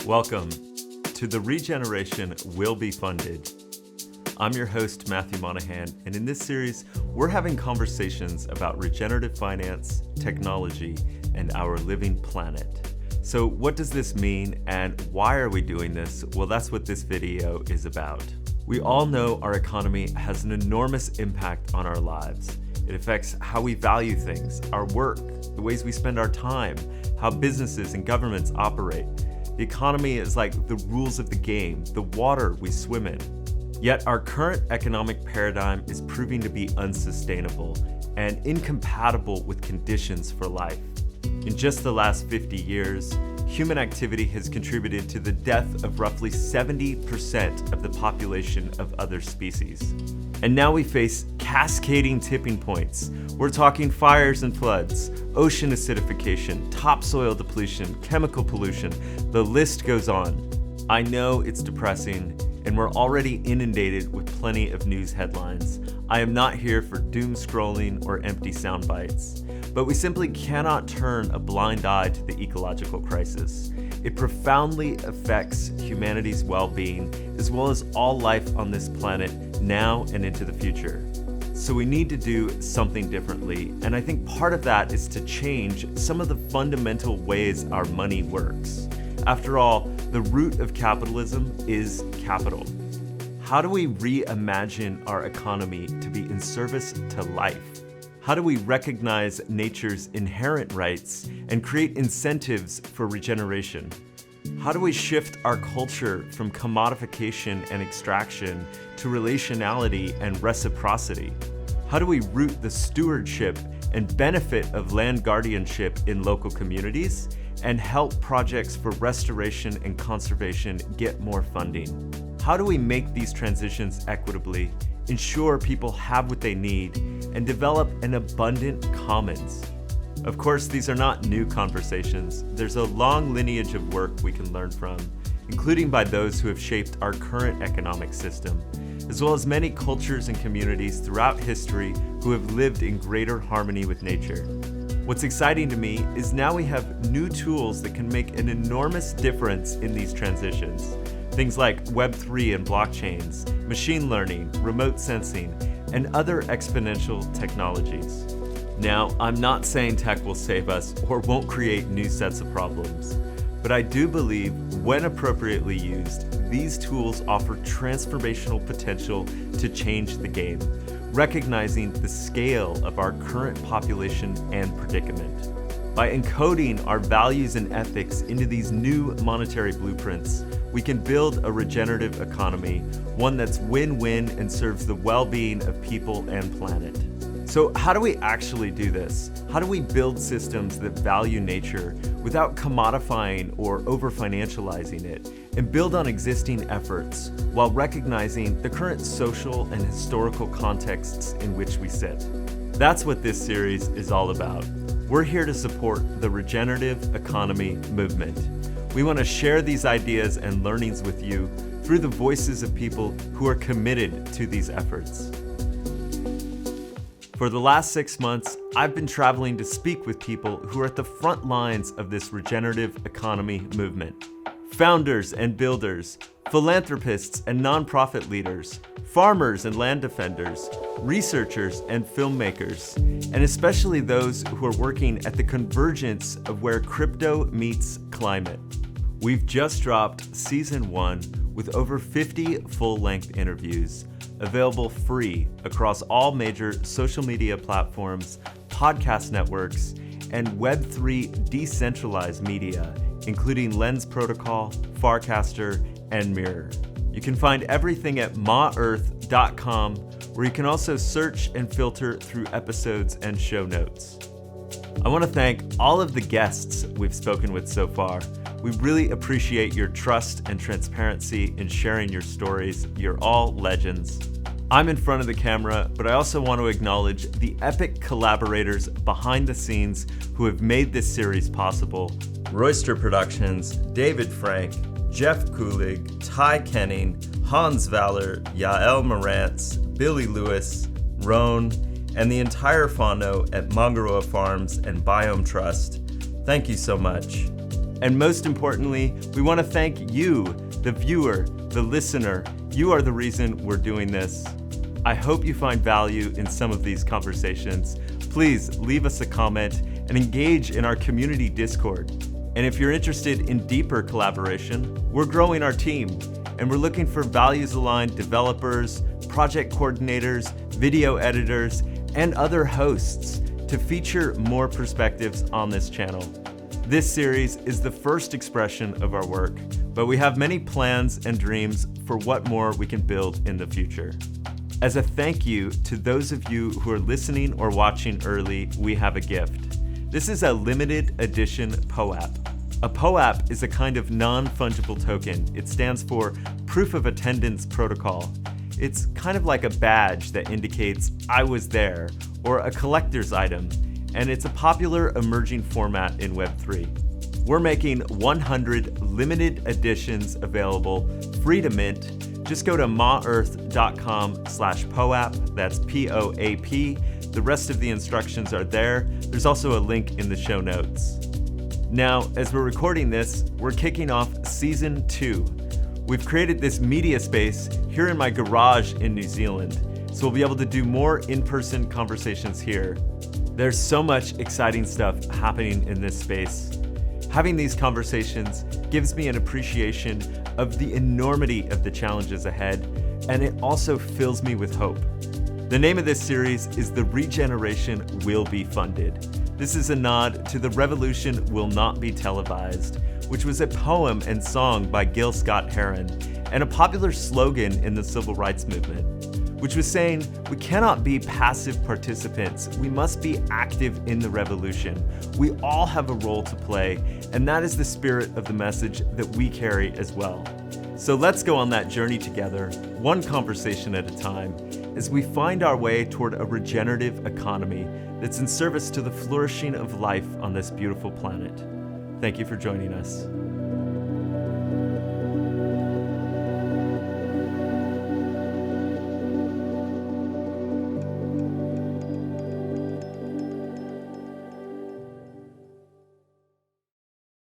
Welcome to The Regeneration Will Be Funded. I'm your host, Matthew Monahan, and in this series, we're having conversations about regenerative finance, technology, and our living planet. So what does this mean, and why are we doing this? Well, that's what this video is about. We all know our economy has an enormous impact on our lives. It affects how we value things, our work, the ways we spend our time, how businesses and governments operate. The economy is like the rules of the game, the water we swim in. Yet our current economic paradigm is proving to be unsustainable and incompatible with conditions for life. In just the last 50 years, human activity has contributed to the death of roughly 70% of the population of other species. And now we face cascading tipping points. We're talking fires and floods, ocean acidification, topsoil depletion, chemical pollution. The list goes on. I know it's depressing, and we're already inundated with plenty of news headlines. I am not here for doom scrolling or empty sound bites, but we simply cannot turn a blind eye to the ecological crisis. It profoundly affects humanity's well-being, as well as all life on this planet now and into the future. So we need to do something differently, and I think part of that is to change some of the fundamental ways our money works. After all, the root of capitalism is capital. How do we reimagine our economy to be in service to life? How do we recognize nature's inherent rights and create incentives for regeneration? How do we shift our culture from commodification and extraction to relationality and reciprocity? How do we root the stewardship and benefit of land guardianship in local communities and help projects for restoration and conservation get more funding? How do we make these transitions equitably, ensure people have what they need, and develop an abundant commons? Of course, these are not new conversations. There's a long lineage of work we can learn from, including by those who have shaped our current economic system, as well as many cultures and communities throughout history who have lived in greater harmony with nature. What's exciting to me is now we have new tools that can make an enormous difference in these transitions. Things like Web3 and blockchains, machine learning, remote sensing, and other exponential technologies. Now, I'm not saying tech will save us or won't create new sets of problems, but I do believe when appropriately used, these tools offer transformational potential to change the game, recognizing the scale of our current population and predicament. By encoding our values and ethics into these new monetary blueprints, we can build a regenerative economy, one that's win-win and serves the well-being of people and planet. So how do we actually do this? How do we build systems that value nature without commodifying or over-financializing it, and build on existing efforts while recognizing the current social and historical contexts in which we sit? That's what this series is all about. We're here to support the regenerative economy movement. We want to share these ideas and learnings with you through the voices of people who are committed to these efforts. For the last 6 months, I've been traveling to speak with people who are at the front lines of this regenerative economy movement. Founders and builders, philanthropists and nonprofit leaders, farmers and land defenders, researchers and filmmakers, and especially those who are working at the convergence of where crypto meets climate. We've just dropped season 1 with over 50 full-length interviews, available free across all major social media platforms, podcast networks, and Web3 decentralized media, including Lens Protocol, Farcaster, and Mirror. You can find everything at maearth.com, where you can also search and filter through episodes and show notes. I want to thank all of the guests we've spoken with so far. We really appreciate your trust and transparency in sharing your stories. You're all legends. I'm in front of the camera, but I also want to acknowledge the epic collaborators behind the scenes who have made this series possible. Royster Productions, David Frank, Jeff Kulig, Ty Kenning, Hans Valor, Yael Marantz, Billy Lewis, Roan, and the entire whānau at Mangaroa Farms and Biome Trust. Thank you so much. And most importantly, we want to thank you, the viewer, the listener. You are the reason we're doing this. I hope you find value in some of these conversations. Please leave us a comment and engage in our community Discord. And if you're interested in deeper collaboration, we're growing our team and we're looking for values-aligned developers, project coordinators, video editors, and other hosts to feature more perspectives on this channel. This series is the first expression of our work, but we have many plans and dreams for what more we can build in the future. As a thank you to those of you who are listening or watching early, we have a gift. This is a limited edition POAP. A POAP is a kind of non-fungible token. It stands for Proof of Attendance Protocol. It's kind of like a badge that indicates I was there, or a collector's item, and it's a popular emerging format in Web3. We're making 100 limited editions available, free to mint. Just go to maearth.com/POAP, that's POAP. The rest of the instructions are there. There's also a link in the show notes. Now, as we're recording this, we're kicking off Season 2. We've created this media space here in my garage in New Zealand, so we'll be able to do more in-person conversations here. There's so much exciting stuff happening in this space. Having these conversations gives me an appreciation of the enormity of the challenges ahead, and it also fills me with hope. The name of this series is The Regeneration Will Be Funded. This is a nod to The Revolution Will Not Be Televised, which was a poem and song by Gil Scott-Heron, and a popular slogan in the civil rights movement, which was saying, we cannot be passive participants, we must be active in the revolution. We all have a role to play, and that is the spirit of the message that we carry as well. So let's go on that journey together, one conversation at a time, as we find our way toward a regenerative economy that's in service to the flourishing of life on this beautiful planet. Thank you for joining us.